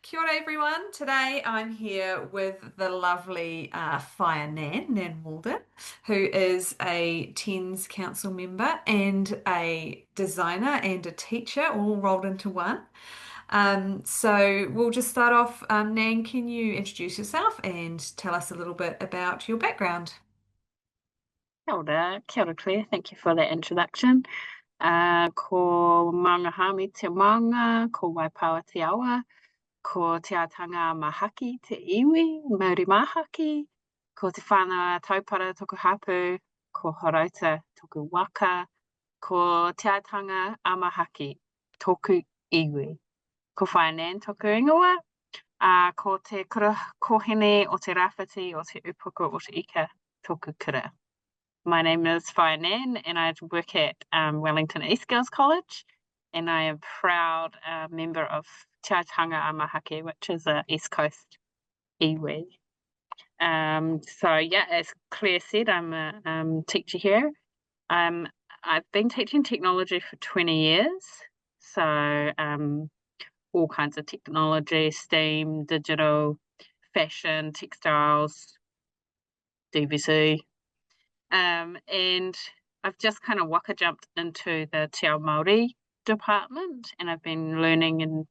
Kia ora everyone. Today I'm here with the lovely Fire Nan Walden, who is a TENZ Council Member and a designer and a teacher all rolled into one. So we'll just start off. Nan, can you introduce yourself and tell us a little bit about your background? Kia ora Claire, thank you for that introduction. Ko maungaha me te maunga, ko waipawa te awa, ko te atanga mahaki te iwi, Māori mahaki, ko te whānau taupara toku hapu, ko horauta toku waka, ko te atanga amahaki toku iwi, ko whainan toku ingoa, ko te kohene o te rāwhiti o te upoko o te ika toku kura. My name is Fire Nan and I work at Wellington East Girls College, and I am a proud member of Te Aitanga Amahaki, which is a East Coast iwi. As Claire said, I'm a teacher here. I've been teaching technology for 20 years, so all kinds of technology, STEAM, digital, fashion, textiles, DVC. And I've just kind of waka jumped into the Te Ao Māori department, and I've been learning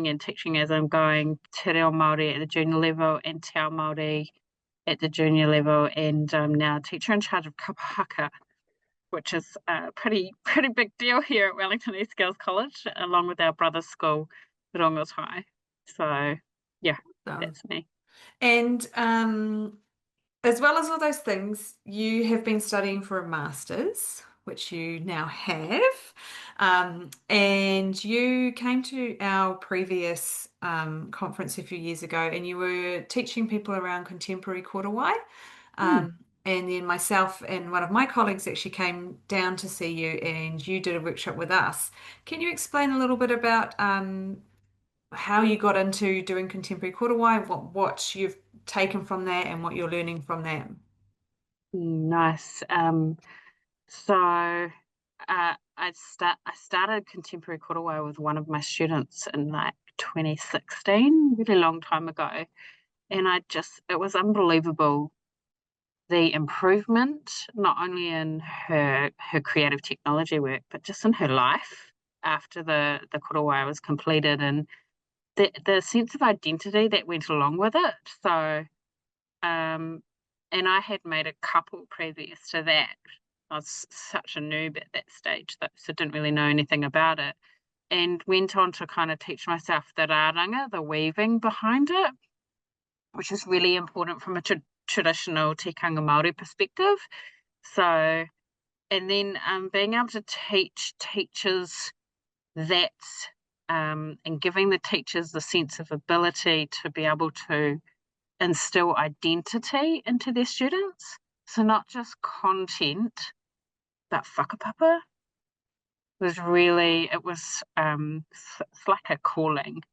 and teaching as I'm going Te Reo Māori at the junior level and Te Ao Māori at the junior level, and I'm now teacher in charge of kapahaka, which is a pretty big deal here at Wellington East Girls College, along with our brother school, Rongotai. So yeah, that's me. And as well as all those things, you have been studying for a master's, which you now have. And you came to our previous conference a few years ago and you were teaching people around contemporary korowai. And then myself and one of my colleagues actually came down to see you and you did a workshop with us. Can you explain a little bit about how you got into doing contemporary korowai, what you've taken from that and what you're learning from that? Nice. I started contemporary korowai with one of my students in like 2016, really long time ago, and it was unbelievable, the improvement not only in her creative technology work but just in her life after the korowai was completed, and the sense of identity that went along with it. So and I had made a couple previous to that. I was such a noob at that stage, so didn't really know anything about it, and went on to kind of teach myself the rāranga, the weaving behind it, which is really important from a traditional tikanga Māori perspective. So, and then being able to teach teachers that, and giving the teachers the sense of ability to be able to instill identity into their students. So not just content, but whakapapa was really, it's like a calling.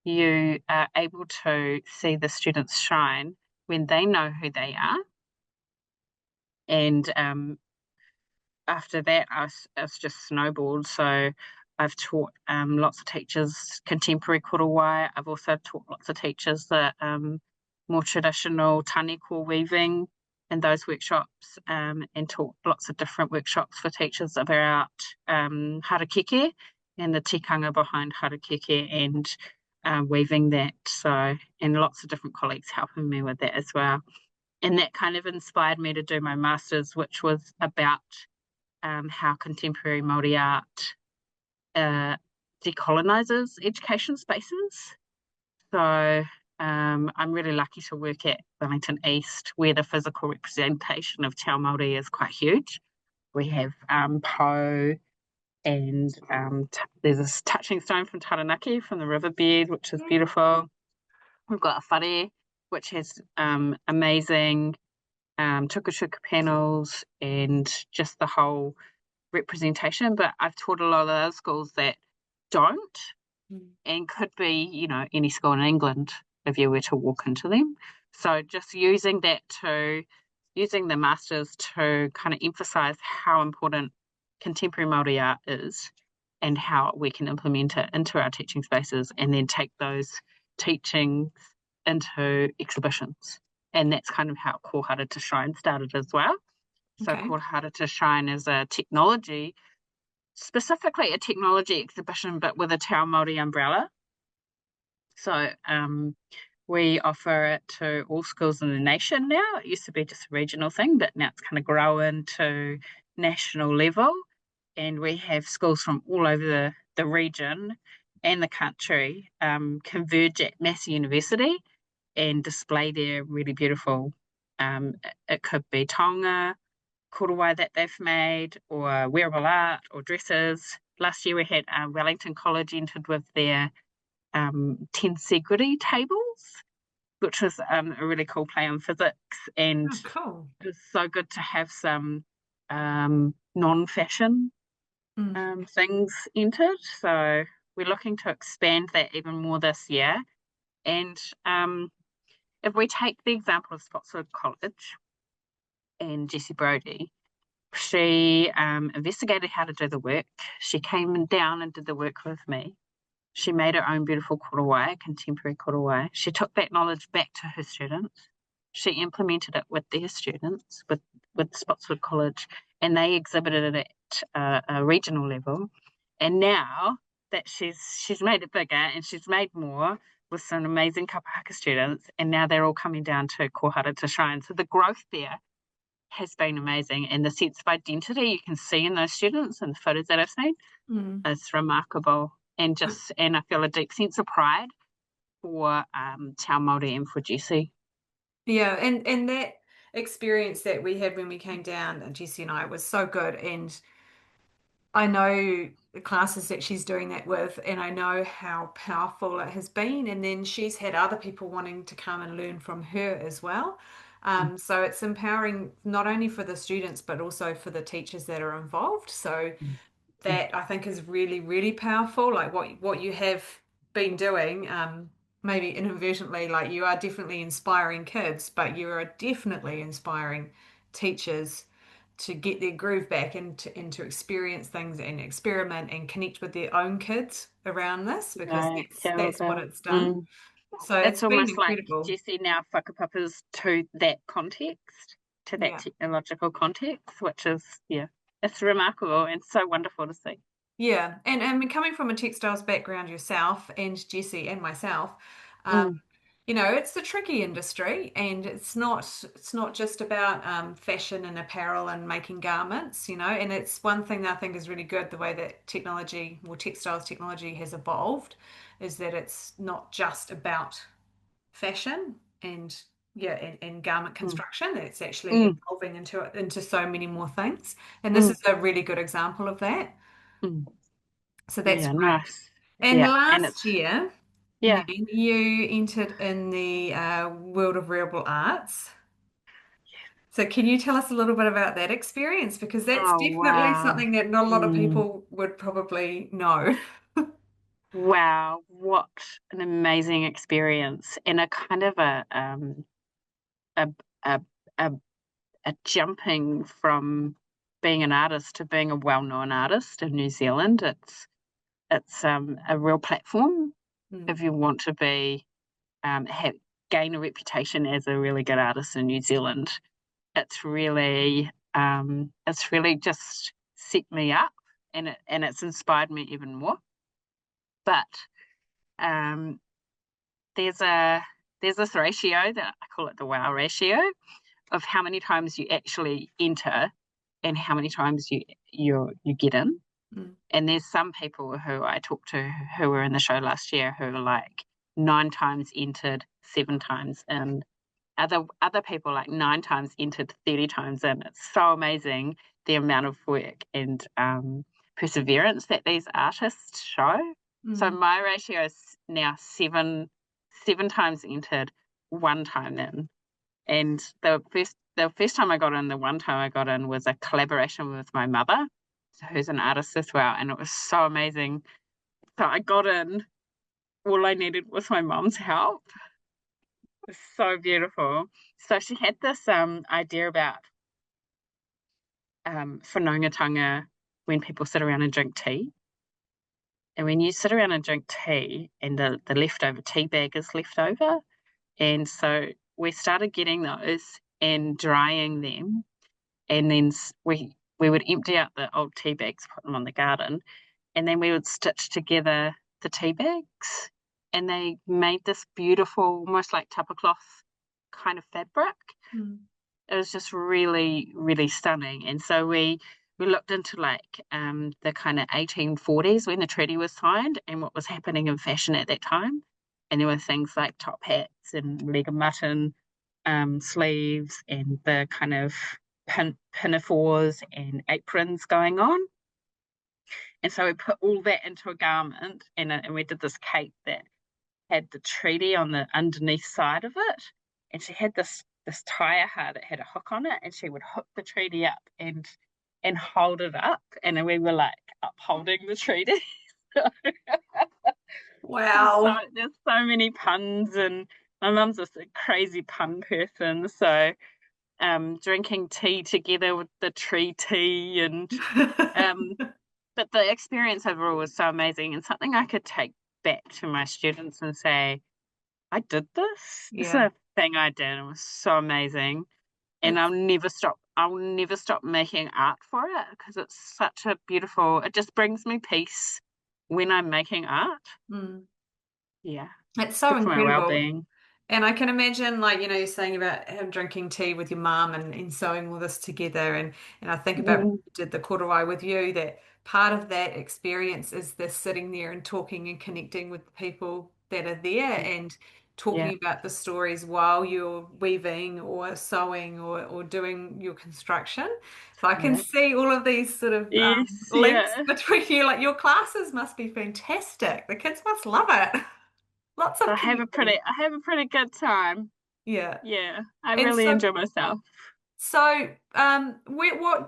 You are able to see the students shine when they know who they are. And after that, I was just snowballed. So I've taught lots of teachers contemporary korowai. I've also taught lots of teachers the more traditional taniko weaving and those workshops, and taught lots of different workshops for teachers about harakeke and the tikanga behind harakeke and weaving that. So, and lots of different colleagues helping me with that as well. And that kind of inspired me to do my master's, which was about how contemporary Māori art decolonizes education spaces. So I'm really lucky to work at Wellington East, where the physical representation of Te Ao Māori is quite huge. We have po, and there's this touching stone from Taranaki from the riverbed, which is beautiful. We've got a whare, which has amazing tukutuku panels and just the whole representation. But I've taught a lot of other schools that don't, and could be, any school in England if you were to walk into them. So just using the masters to kind of emphasize how important contemporary Māori art is, and how we can implement it into our teaching spaces and then take those teachings into exhibitions. And that's kind of how Kohara to Shine started as well. So Okay. Kohara to Shine is a technology, specifically a technology exhibition, but with a Te Ao Māori umbrella. So we offer it to all schools in the nation now. It used to be just a regional thing, but now it's kind of grown to national level. And we have schools from all over the region and the country converge at Massey University and display their really beautiful, it could be taonga, korowai that they've made, or wearable art, or dresses. Last year we had Wellington College entered with their TENZ tables, which was a really cool play on physics. And Oh, cool. it was so good to have some non-fashion Mm. things entered. So we're looking to expand that even more this year. And if we take the example of Spotswood College and Jessie Brodie, she investigated how to do the work. She came down and did the work with me. She made her own beautiful korowai, contemporary korowai. She took that knowledge back to her students. She implemented it with their students, with Spotswood College, and they exhibited it at a regional level. And now that she's made it bigger and she's made more with some amazing kapahaka students, and now they're all coming down to Kohara to Shine. So the growth there has been amazing, and the sense of identity you can see in those students and the photos that I've seen Mm. is remarkable, and I feel a deep sense of pride for Te Ao Māori and for Jessie. Yeah, and that experience that we had when we came down, Jessie and I, was so good. And I know the classes that she's doing that with, and I know how powerful it has been. And then she's had other people wanting to come and learn from her as well. So it's empowering not only for the students, but also for the teachers that are involved. So Mm, that I think is really, really powerful. Like what you have been doing, maybe inadvertently, like you are definitely inspiring kids, but you are definitely inspiring teachers to get their groove back and to experience things and experiment and connect with their own kids around this because no, kia that's what ora. it's done. Mm. So it's It's been almost like incredible. Jessie now whakapapas to that context, to that Yeah. technological context, which is, yeah, it's remarkable and so wonderful to see. Yeah, and coming from a textiles background yourself and Jesse and myself, um, Mm, it's a tricky industry, and it's not just about fashion and apparel and making garments, and it's one thing that I think is really good the way that technology or textiles technology has evolved, is that it's not just about fashion and yeah and garment mm, construction. It's actually mm, evolving into so many more things, and this mm, is a really good example of that. mm. So that's Yeah, great. nice. And Yeah, and last it's, year, Nan, yeah. you entered in the World of Wearable Arts. So can you tell us a little bit about that experience? Because that's Oh, definitely wow. something that not a lot of Mm. people would probably know. Wow, what an amazing experience and a kind of a a a, a jumping from being an artist to being a well-known artist in New Zealand. It's a real platform Mm, if you want to be have gain a reputation as a really good artist in New Zealand. It's really just set me up, and it's inspired me even more. But um, there's a there's this ratio that I call it the wow ratio of how many times you actually enter and how many times you get in. mm, And there's some people who I talked to who were in the show last year who were like 9 times entered, 7 times in. Other people like 9 times entered, 30 times in. It's so amazing the amount of work and perseverance that these artists show. So mm. my ratio is now seven times entered, 1 time in. And the first time I got in, the one time I got in was a collaboration with my mother, who's an artist as well, and it was so amazing. So I got in. All I needed was my mom's help. It was so beautiful. So she had this idea about whanaungatanga when people sit around and drink tea. And when you sit around and drink tea and the leftover tea bag is left over, and so we started getting those and drying them, and then we would empty out the old tea bags, put them on the garden, and then we would stitch together the tea bags, and they made this beautiful, almost like tupper cloth kind of fabric. Mm. It was just really, really stunning. And so we looked into like the kind of 1840s when the treaty was signed and what was happening in fashion at that time. And there were things like top hats and leg of mutton sleeves and the kind of pinafores and aprons going on. And so we put all that into a garment, and we did this cape that had the treaty on the underneath side of it. And she had this tire hat that had a hook on it, and she would hook the treaty up and hold it up, and then we were like upholding the treaty. So Wow. there's so many puns, and my mum's just a crazy pun person. So drinking tea together with the tree tea, and um, but the experience overall was so amazing and something I could take back to my students and say, I did this. This is Yeah, a thing I did. It was so amazing. And it's I'll never stop making art for it because it's such a beautiful, it just brings me peace when I'm making art. mm, Yeah. it's so Good for my incredible. well-being. And I can imagine, like, you're saying about him drinking tea with your mum and sewing all this together. And I think about when Mm, you did the korowai with you, that part of that experience is this sitting there and talking and connecting with the people that are there and yeah. talking about the stories while you're weaving or sewing or doing your construction. So I can Yeah. see all of these sort of Yes, links yeah. between you. Like, your classes must be fantastic. The kids must love it. Lots of community. I have a pretty good time. Yeah. Yeah. I And really so, enjoy myself.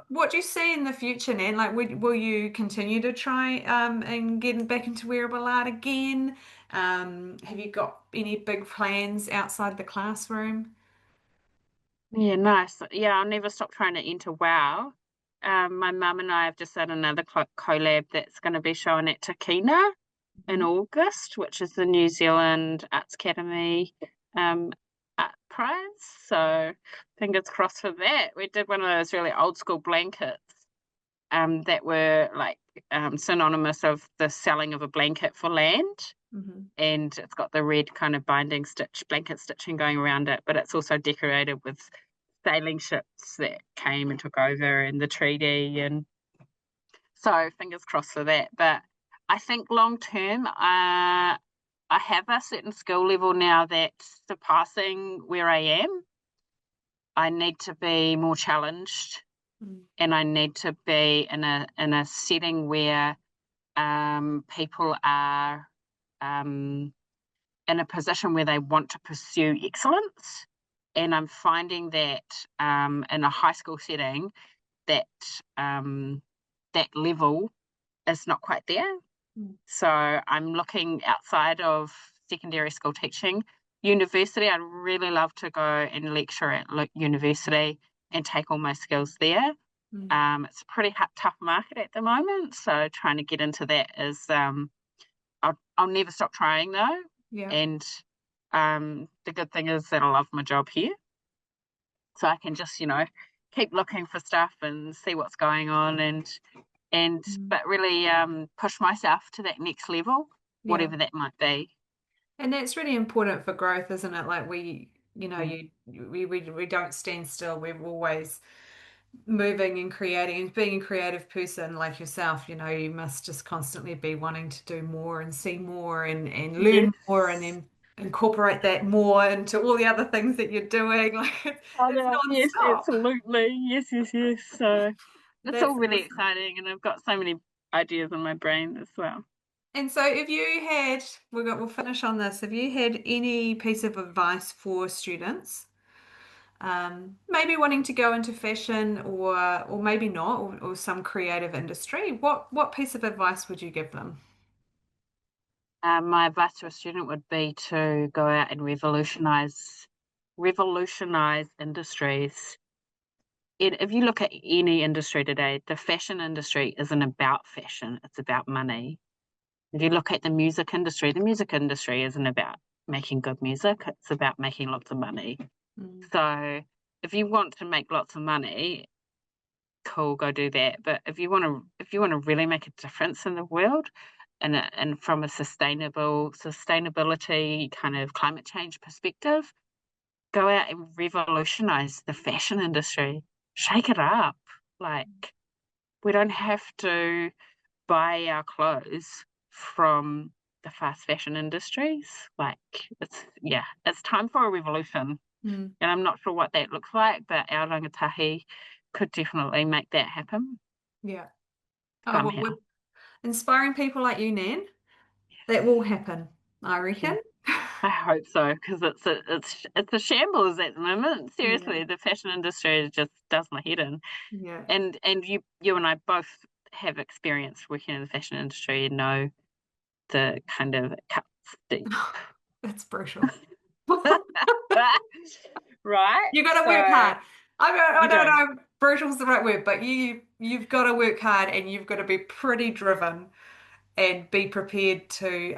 what do you see in the future, Nan? Like, will you continue to try and get back into wearable art again? Have you got any big plans outside the classroom? Yeah, nice. Yeah, I'll never stop trying to enter WoW. My mum and I have just had another collab that's going to be shown at Takina in Mhm. August, which is the New Zealand Arts Academy Art Prize. So fingers crossed for that. We did one of those really old school blankets that were like synonymous of the selling of a blanket for land. Mhm. And it's got the red kind of binding stitch, blanket stitching going around it, but it's also decorated with sailing ships that came and took over and the treaty. And so fingers crossed for that. But I think long term, I have a certain skill level now that's surpassing where I am. I need to be more challenged, Mm. and I need to be in a setting where people are um, in a position where they want to pursue excellence. And I'm finding that in a high school setting, that um, that level is not quite there. Mm. So I'm looking outside of secondary school teaching. University, I'd really love to go and lecture at university and take all my skills there. Mm. It's a pretty tough market at the moment, so trying to get into that is I'll never stop trying though. Yeah. And the good thing is that I love my job here, so I can just keep looking for stuff and see what's going on and Mm. but really push myself to that next level, Yeah. whatever that might be. And that's really important for growth, isn't it? Like, Mm. we don't stand still. We're always moving and creating, and being a creative person like yourself, you must just constantly be wanting to do more and see more and learn more and Yes. then incorporate that more into all the other things that you're doing. Like, Oh it's no, yes, non-stop. absolutely. Yes, yes, yes. So it's all That's really awesome. exciting, and I've got so many ideas in my brain as well. And so if you had, we'll finish on this. If you had any piece of advice for students, maybe wanting to go into fashion or maybe not, or some creative industry, what piece of advice would you give them? My advice to a student would be to go out and revolutionize industries. If you look at any industry today, the fashion industry isn't about fashion; it's about money. If you look at the music industry isn't about making good music, it's about making lots of money. Mm. So if you want to make lots of money, cool, go do that. But if you want to really make a difference in the world and from a sustainability kind of climate change perspective, go out and revolutionize the fashion industry. Shake it up. Like we don't have to buy our clothes from the fast fashion industries. Like it's time for a revolution. Mm. And I'm not sure what that looks like, but our rangatahi could definitely make that happen Yeah. Oh, well, somehow. we're inspiring people like you, Nan. That will happen, I Yeah, reckon. I hope so because it's a shambles at the moment. Yeah. Seriously, the fashion industry just does my head in. Yeah. And you and I both have experience working in the fashion industry and know the kind of cuts deep. That's brutal. Right? You got to work So hard. I you don't do. know, brutal's the right word, but you've got to work hard and you've got to be pretty driven and be prepared to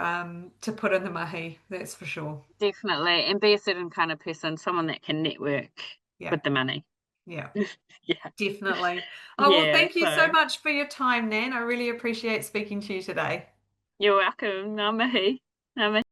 put in the mahi. That's for sure. Definitely. And be a certain kind of person, someone that can network Yeah. with the money. Yeah. Yeah. Definitely. Oh, well, Yeah. thank you so So much for your time, Nan. I really appreciate speaking to you today. you're welcome. Ngā mihi. Ngā mihi.